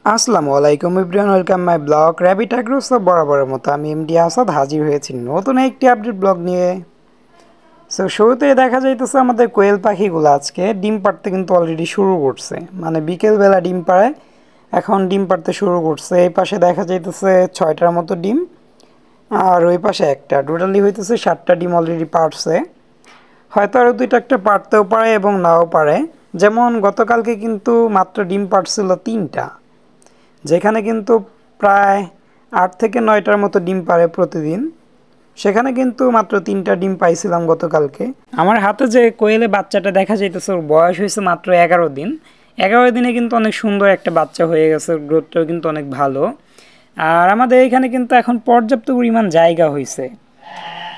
আসসালামু আলাইকুম everyone, welcome my blog rabbit agros. বরাবরের মতো আমি এমডি আসাদ হাজির হয়েছি নতুন একটি আপডেট ব্লগ নিয়ে। সো শুরুতেই দেখা যাইতেছে আমাদের কোয়েল পাখিগুলো আজকে ডিম পাড়তে কিন্তু অলরেডি শুরু করছে, মানে বিকেলবেলা ডিম পাড়ে, এখন ডিম পাড়তে শুরু করছে। এই পাশে দেখা যাইতেছে 6টার মতো ডিম, আর ওই পাশে একটা, টোটালি হইতেছে 7টা ডিম অলরেডি পাড়ছে। হয়তো আরও দুইটা একটা পারতেও পারে এবং নাও পারে। যেমন গতকালকে কিন্তু মাত্র ডিম পাড়ছিল 3টা, যেখানে কিন্তু প্রায় 8 থেকে 9টার মতো ডিম পারে প্রতিদিন, সেখানে কিন্তু মাত্র 3টা ডিম পাইছিলাম গতকালকে। আমার হাতে যে কোয়েলে বাচ্চাটা দেখা যাইতেছে, ওর বয়স হয়েছে মাত্র 11 দিন। 11 দিনে কিন্তু অনেক সুন্দর একটা বাচ্চা হয়ে গেছে, গ্রোথটাও কিন্তু অনেক ভালো। আর আমাদের এখানে কিন্তু এখন পর্যাপ্ত পরিমাণ জায়গা হয়েছে,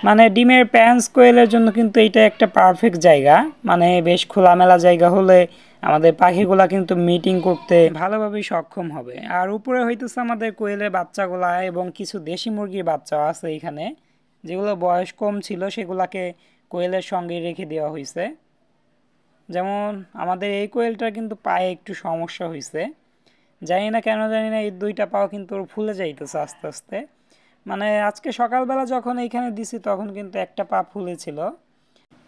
মানে ডিমের প্যান্স কোয়েলের জন্য কিন্তু এইটা একটা পারফেক্ট জায়গা। মানে বেশ খোলামেলা জায়গা হলে আমাদের পাখিগুলা কিন্তু মিটিং করতে ভালোভাবেই সক্ষম হবে। আর উপরে হইতেছে আমাদের কোয়েলের বাচ্চাগুলা এবং কিছু দেশি মুরগির বাচ্চাও আছে এখানে, যেগুলো বয়স কম ছিল সেগুলাকে কোয়েলের সঙ্গে রেখে দেওয়া হয়েছে। যেমন আমাদের এই কোয়েলটার কিন্তু পায়ে একটু সমস্যা হয়েছে, জানি না কেন, জানি না এই দুইটা পাও কিন্তু ওর ফুলে যাইতেছে আস্তে আস্তে। মানে আজকে সকালবেলা যখন এইখানে দিছি তখন কিন্তু একটা পা ফুলেছিল,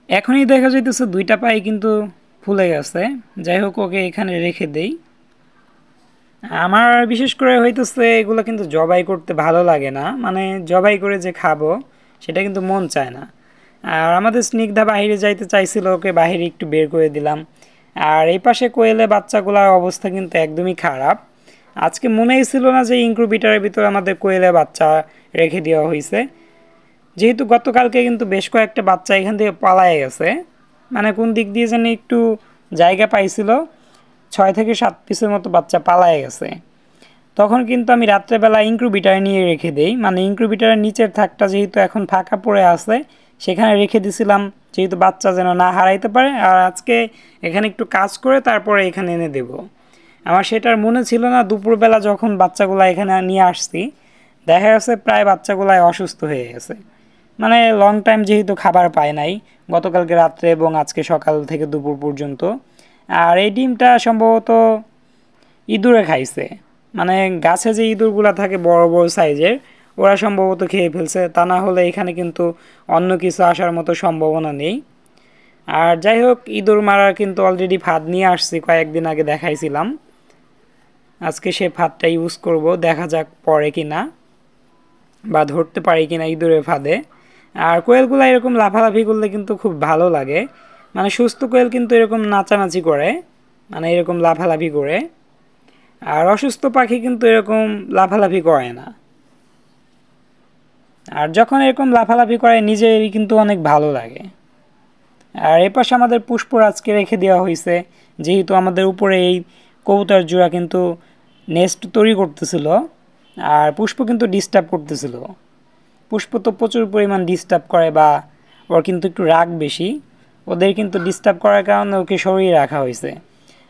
এখনই দেখা যাইতেছে দুইটা পাই কিন্তু ফুলে গেছে। যাই হোক, ওকে এখানে রেখে দেই। আমার বিশেষ করে হইতেছে এগুলো কিন্তু জবাই করতে ভালো লাগে না, মানে জবাই করে যে খাবো সেটা কিন্তু মন চায় না। আর আমাদের স্নিগ্ধা বাহিরে যাইতে চাইছিল, ওকে বাহিরে একটু বের করে দিলাম। আর এই পাশে কোয়েলে বাচ্চাগুলোর অবস্থা কিন্তু একদমই খারাপ। আজকে মনেই ছিল না যে ইনকিউবেটরের ভিতরে আমাদের কোয়েলে বাচ্চা রেখে দেওয়া হয়েছে, যেহেতু গতকালকে কিন্তু বেশ কয়েকটা বাচ্চা এখান থেকে পালায়ে গেছে। মানে কোন দিক দিয়ে যেন একটু জায়গা পাইছিল, 6 থেকে 7 পিসের মতো বাচ্চা পালায়ে গেছে। তখন কিন্তু আমি রাত্রেবেলা ইনকিউবেটরে নিয়ে রেখে দেই, মানে ইনকিউবেটরের নিচের থাকটা যেহেতু এখন ফাঁকা পড়ে আছে সেখানে রেখে দিছিলাম, যেহেতু বাচ্চা যেন না হারাইতে পারে। আর আজকে এখানে একটু কাজ করে তারপরে এখানে এনে দেব। আমার সেটার মনে ছিল না, দুপুরবেলা যখন বাচ্চাগুলো এখানে নিয়ে আসছি দেখা গেছে প্রায় বাচ্চাগুলাই অসুস্থ হয়ে গেছে। মানে লং টাইম যেহেতু খাবার পায় নাই গতকালকে রাত্রে এবং আজকে সকাল থেকে দুপুর পর্যন্ত। আর এই ডিমটা সম্ভবত ইঁদুরে খাইছে, মানে গাছে যে ইঁদুরগুলো থাকে বড় বড় সাইজের, ওরা সম্ভবত খেয়ে ফেলছে, তা না হলে এখানে কিন্তু অন্য কিছু আসার মতো সম্ভাবনা নেই। আর যাই হোক, ইঁদুর মারার কিন্তু অলরেডি ফাঁদ নিয়ে আসছি, কয়েকদিন আগে দেখাইছিলাম। আজকে সে ফাঁদটা ইউজ করব, দেখা যাক পরে কিনা বা ধরতে পারি কিনা ইঁদুরের ফাঁদে। আর কোয়েলগুলো এরকম লাফালাফি করলে কিন্তু খুব ভালো লাগে, মানে সুস্থ কোয়েল কিন্তু এরকম নাচানাচি করে, মানে এরকম লাফালাফি করে। আর অসুস্থ পাখি কিন্তু এরকম লাফালাফি করে না। আর যখন এরকম লাফালাফি করে নিজেরই কিন্তু অনেক ভালো লাগে। আর এপাশে আমাদের পুষ্পরাজকে রেখে দেওয়া হয়েছে, যেহেতু আমাদের উপরে এই কবুতর জোড়া কিন্তু নেস্ট তৈরি করতেছিল, আর পুষ্প কিন্তু ডিস্টার্ব করতেছিল। পুষ্প তো প্রচুর পরিমাণ ডিস্টার্ব করে, বা ওর কিন্তু একটু রাগ বেশি, ওদের কিন্তু ডিস্টার্ব করার কারণে ওকে সরিয়ে রাখা হয়েছে।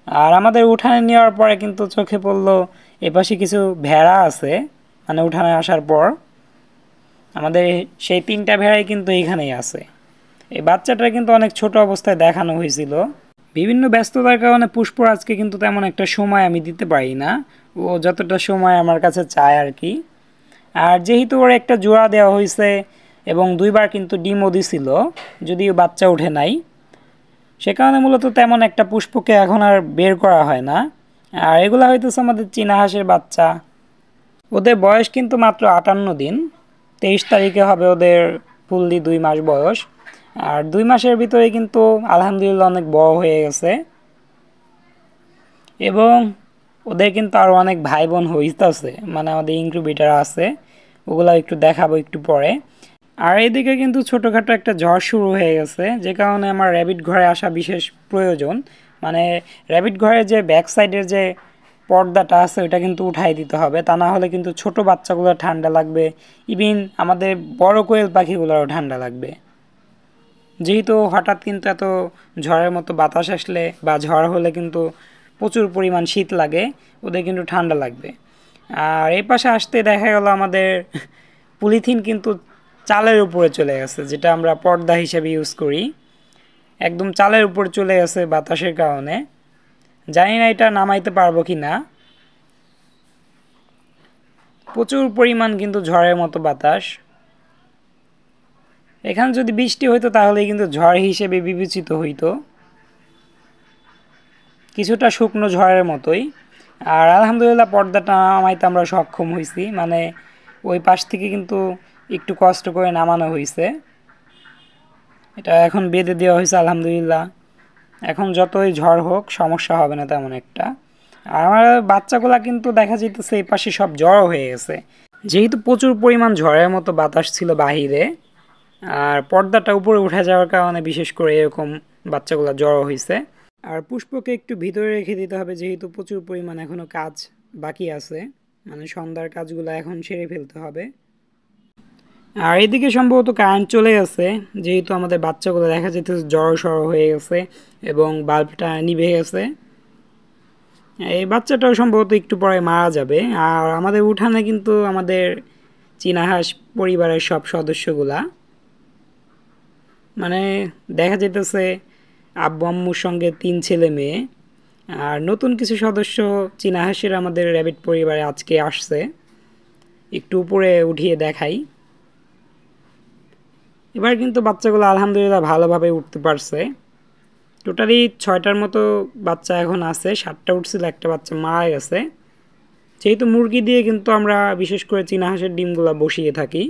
আর আমাদের উঠানে নেওয়ার পরে কিন্তু চোখে পড়লো এপাশে কিছু ভেড়া আছে, মানে উঠানে আসার পর আমাদের সেই 3টা ভেড়াই কিন্তু এইখানেই আছে। এই বাচ্চাটা কিন্তু অনেক ছোট অবস্থায় দেখানো হয়েছিল। বিভিন্ন ব্যস্ততার কারণে পুষ্পরাজকে কিন্তু তেমন একটা সময় আমি দিতে পারি না, ও যতটা সময় আমার কাছে চায় আর কি। আর যেহেতু ওর একটা জোড়া দেওয়া হয়েছে এবং 2বার কিন্তু ডিমও দিছিল, যদিও বাচ্চা ওঠে নাই, সে কারণে মূলত তেমন একটা পুষ্পকে এখন আর বের করা হয় না। আর এগুলা হইতেছে আমাদের চীনা হাঁসের বাচ্চা, ওদের বয়স কিন্তু মাত্র 58 দিন। 23 তারিখে হবে ওদের ফুললি 2 মাস বয়স। আর 2 মাসের ভিতরে কিন্তু আলহামদুলিল্লাহ অনেক বড় হয়ে গেছে, এবং ওদের কিন্তু আরও অনেক ভাই বোন হইতেছে, মানে আমাদের ইনকিউবেটর আছে, ওগুলো একটু দেখাবো একটু পরে। আর এইদিকে কিন্তু ছোটোখাটো একটা ঝড় শুরু হয়ে গেছে, যে কারণে আমার র্যাবিট ঘরে আসা বিশেষ প্রয়োজন। মানে র্যাবিট ঘরের যে ব্যাক সাইডের যে পর্দাটা আছে ওইটা কিন্তু উঠাই দিতে হবে, তা না হলে কিন্তু ছোট বাচ্চাগুলো ঠান্ডা লাগবে, ইভিন আমাদের বড় কোয়েল পাখিগুলোরও ঠান্ডা লাগবে। যেহেতু হঠাৎ কিন্তু এত ঝড়ের মতো বাতাস আসলে বা ঝড় হলে কিন্তু প্রচুর পরিমাণ শীত লাগে, ওদের কিন্তু ঠান্ডা লাগবে। আর এই পাশে আসতে দেখা গেল আমাদের পলিথিন কিন্তু চালের উপরে চলে গেছে, যেটা আমরা পর্দা হিসেবে ইউজ করি, একদম চালের উপরে চলে গেছে বাতাসের কারণে। জানি না এটা নামাইতে পারবো কি না। প্রচুর পরিমাণ কিন্তু ঝড়ের মতো বাতাস। এখানে যদি বৃষ্টি হইতো তাহলে কিন্তু ঝড় হিসেবে বিবেচিত হইতো, কিছুটা শুকনো ঝড়ের মতোই। আর আলহামদুলিল্লাহ পর্দাটা নামাইতে আমরা সক্ষম হয়েছি, মানে ওই পাশ থেকে কিন্তু একটু কষ্ট করে নামানো হয়েছে। এটা এখন বেঁধে দেওয়া হয়েছে আলহামদুলিল্লাহ। এখন যতই ঝড় হোক সমস্যা হবে না তেমন একটা। আর আমার বাচ্চাগুলা কিন্তু দেখা যেতেছে এই পাশে সব জড়ো হয়ে গেছে, যেহেতু প্রচুর পরিমাণ ঝড়ের মতো বাতাস ছিল বাহিরে। আর পর্দাটা উপরে উঠে যাওয়ার কারণে বিশেষ করে এরকম বাচ্চাগুলো জড়ো হয়েছে। আর পুষ্পকে একটু ভিতরে রেখে দিতে হবে, যেহেতু প্রচুর পরিমাণ এখনও কাজ বাকি আছে, মানে সন্ধ্যার কাজগুলো এখন সেরে ফেলতে হবে। আর এদিকে সম্ভবত কারেন্ট চলে গেছে, যেহেতু আমাদের বাচ্চাগুলো দেখা যেতেছে জড়ো সড়ো হয়ে গেছে এবং বাল্বটা নিভে গেছে। এই বাচ্চাটাও সম্ভবত একটু পরে মারা যাবে। আর আমাদের উঠানে কিন্তু আমাদের চীনা হাঁস পরিবারের সব সদস্যগুলা, মানে দেখা যেতেছে আব্বু আম্মুর সঙ্গে 3 ছেলে মেয়ে। আর নতুন কিছু সদস্য চীনা হাঁসের আমাদের র্যাবিট পরিবারে আজকে আসছে, একটু উপরে উঠিয়ে দেখাই। এবার কিন্তু বাচ্চাগুলো আলহামদুলিল্লাহ ভালোভাবে উঠতে পারছে। টোটালি 6টার মতো বাচ্চা এখন আছে, 7টা উঠছিল, একটা বাচ্চা মারা গেছে। যেহেতু মুরগি দিয়ে কিন্তু আমরা বিশেষ করে চীনা হাঁসের ডিমগুলো বসিয়ে থাকি,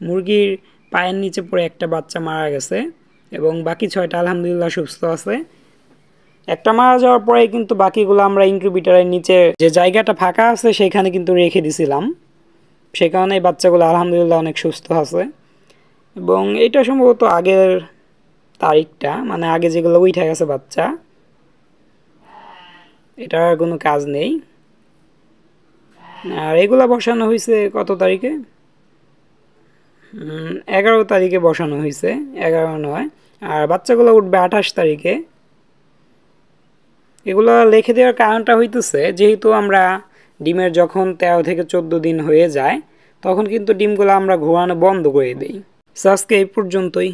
মুরগির পায়ের নিচে পড়ে একটা বাচ্চা মারা গেছে এবং বাকি 6টা আলহামদুলিল্লাহ সুস্থ আছে। একটা মারা যাওয়ার পরে কিন্তু বাকিগুলো আমরা ইনকিউবেটরের নিচে যে জায়গাটা ফাঁকা আছে সেখানে কিন্তু রেখে দিছিলাম, সে কারণে এই বাচ্চাগুলো আলহামদুলিল্লাহ অনেক সুস্থ আছে। এবং এটা সম্ভবত আগের তারিখটা, মানে আগে যেগুলো উঠে গেছে বাচ্চা, এটার কোনো কাজ নেই। আর এগুলা বসানো হয়েছে কত তারিখে? 11 তারিখে বসানো হয়েছে, 11/9। আর বাচ্চাগুলো উঠবে 28 তারিখে। এগুলো লিখে দেওয়ার কারণটা হইতেছে, যেহেতু আমরা ডিমের যখন 13 থেকে 14 দিন হয়ে যায় তখন কিন্তু ডিমগুলো আমরা ঘোরানো বন্ধ করে দিই। আজকে এই পর্যন্তই।